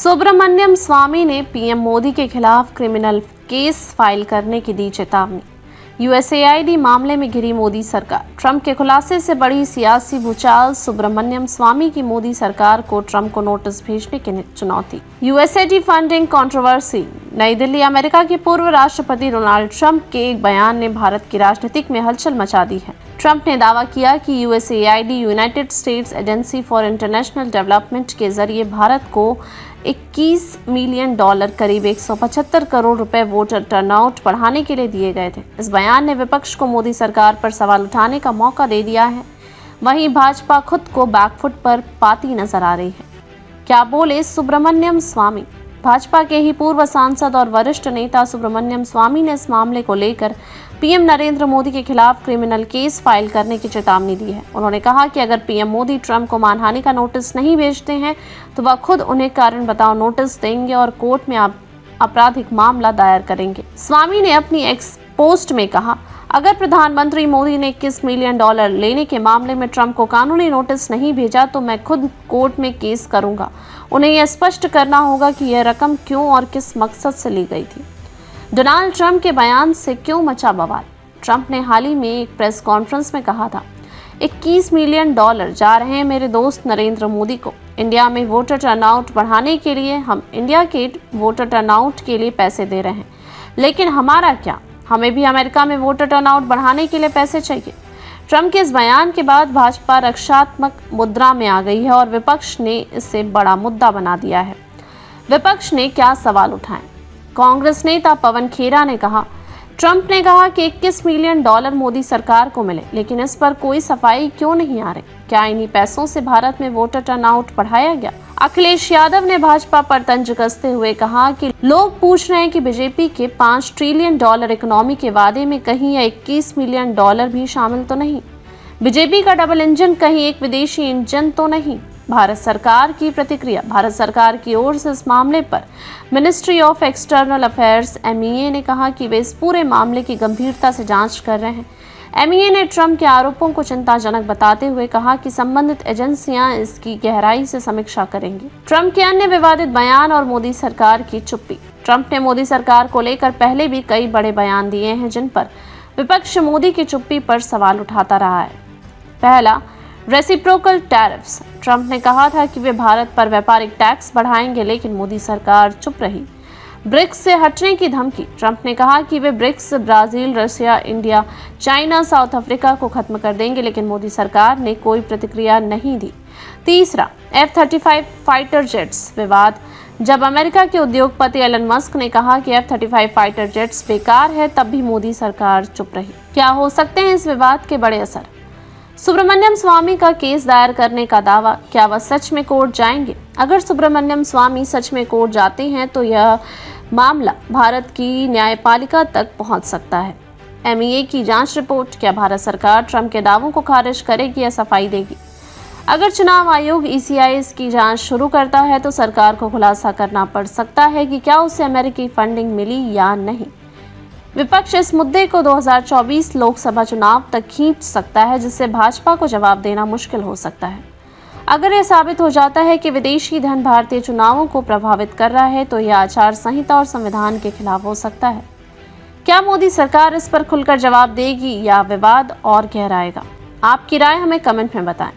सुब्रमण्यम स्वामी ने पीएम मोदी के खिलाफ क्रिमिनल केस फाइल करने की दी चेतावनी। यूएसएआईडी मामले में घिरी मोदी सरकार। ट्रंप के खुलासे से बड़ी सियासी भूचाल। सुब्रमण्यम स्वामी की मोदी सरकार को ट्रंप को नोटिस भेजने की चुनौती। USAID funding controversy. नई दिल्ली। अमेरिका के पूर्व राष्ट्रपति डोनाल्ड ट्रंप के एक बयान ने भारत की राजनीति में हलचल मचा दी है। ट्रंप ने दावा किया कि USAID United states agency for international development के जरिए भारत को $21 मिलियन करीब 175 करोड़ रुपए वोटर टर्नआउट बढ़ाने के लिए दिए गए थे। इस बयान ने विपक्ष को मोदी सरकार पर सवाल उठाने का मौका दे दिया है। वहीं भाजपा खुद को बैकफुट पर पाती नजर आ रही है। क्या बोले सुब्रमण्यम स्वामी। भाजपा के ही पूर्व सांसद और वरिष्ठ नेता सुब्रमण्यम स्वामी ने इस मामले को लेकर पीएम नरेंद्र मोदी के खिलाफ क्रिमिनल केस फाइल करने की चेतावनी दी है। उन्होंने कहा कि अगर पीएम मोदी ट्रंप को मानहानि का नोटिस नहीं भेजते हैं तो वह खुद उन्हें कारण बताओ नोटिस देंगे और कोर्ट में आपराधिक मामला दायर करेंगे। स्वामी ने अपनी एक्स पोस्ट में कहा, अगर प्रधानमंत्री मोदी ने $21 मिलियन लेने के मामले में ट्रंप को कानूनी नोटिस नहीं भेजा तो मैं खुद कोर्ट में केस करूंगा। उन्हें यह स्पष्ट करना होगा कि यह रकम क्यों और किस मकसद से ली गई थी। डोनाल्ड ट्रंप के बयान से क्यों मचा बवाल। ट्रंप ने हाल ही में एक प्रेस कॉन्फ्रेंस में कहा था, $21 मिलियन जा रहे हैं मेरे दोस्त नरेंद्र मोदी को। इंडिया में वोटर टर्नआउट बढ़ाने के लिए हम इंडिया के वोटर टर्नआउट के लिए पैसे दे रहे हैं, लेकिन हमारा क्या, हमें भी अमेरिका में वोटर टर्नआउट बढ़ाने के लिए पैसे चाहिए। ट्रंप के इस बयान के बाद भाजपा रक्षात्मक मुद्रा में आ गई है और विपक्ष ने इसे बड़ा मुद्दा बना दिया है। विपक्ष ने क्या सवाल उठाए। कांग्रेस नेता पवन खेरा ने कहा, ट्रंप ने कहा कि $21 मिलियन मोदी सरकार को मिले, लेकिन इस पर कोई सफाई क्यों नहीं आ रही। क्या इन्हीं पैसों से भारत में वोटर टर्नआउट बढ़ाया गया। अखिलेश यादव ने भाजपा पर तंज कसते हुए कहा कि लोग पूछ रहे हैं कि बीजेपी के $5 ट्रिलियन इकोनॉमी के वादे में कहीं यह $21 मिलियन भी शामिल तो नहीं। बीजेपी का डबल इंजन कहीं एक विदेशी इंजन तो नहीं। भारत सरकार की प्रतिक्रिया। भारत सरकार की ओर से इस मामले पर ministry of external affairs MEA ने कहा कि वे इस पूरे मामले की गंभीरता से जांच कर रहे हैं। MEA ने ट्रंप के आरोपों को चिंताजनक बताते हुए कहा कि संबंधित एजेंसियां इसकी गहराई से समीक्षा करेंगी। ट्रंप के अन्य विवादित बयान और मोदी सरकार की चुप्पी। ट्रंप ने मोदी सरकार को लेकर पहले भी कई बड़े बयान दिए हैं जिन पर विपक्ष मोदी की चुप्पी पर सवाल उठाता रहा है। पहला, रेसिप्रोकल टैरिफ्स। ट्रंप ने कहा था कि वे भारत पर व्यापारिक टैक्स बढ़ाएंगे, लेकिन मोदी सरकार चुप रही। ब्रिक्स से हटने की धमकी। ट्रंप ने कहा कि वे BRICS Brazil, Russia, India, China, South Africa को खत्म कर देंगे, लेकिन मोदी सरकार ने कोई प्रतिक्रिया नहीं दी। तीसरा, F-35 फाइटर जेट्स विवाद। जब अमेरिका के उद्योगपति एलन मस्क ने कहा कि F-35 फाइटर जेट्स बेकार है, तब भी मोदी सरकार चुप रही। क्या हो सकते हैं इस विवाद के बड़े असर। सुब्रमण्यम स्वामी का केस दायर करने का दावा। क्या वह सच में कोर्ट जाएंगे। अगर सुब्रमण्यम स्वामी सच में कोर्ट जाते हैं तो यह मामला भारत की न्यायपालिका तक पहुंच सकता है। MEA की जांच रिपोर्ट। क्या भारत सरकार ट्रंप के दावों को खारिज करेगी या सफाई देगी। अगर चुनाव आयोग ECI इसकी जांच शुरू करता है तो सरकार को खुलासा करना पड़ सकता है कि क्या उसे अमेरिकी फंडिंग मिली या नहीं। विपक्ष इस मुद्दे को 2024 लोकसभा चुनाव तक खींच सकता है, जिससे भाजपा को जवाब देना मुश्किल हो सकता है। अगर यह साबित हो जाता है कि विदेशी धन भारतीय चुनावों को प्रभावित कर रहा है तो यह आचार संहिता और संविधान के खिलाफ हो सकता है। क्या मोदी सरकार इस पर खुलकर जवाब देगी या विवाद और गहराएगा। आपकी राय हमें कमेंट में बताएं।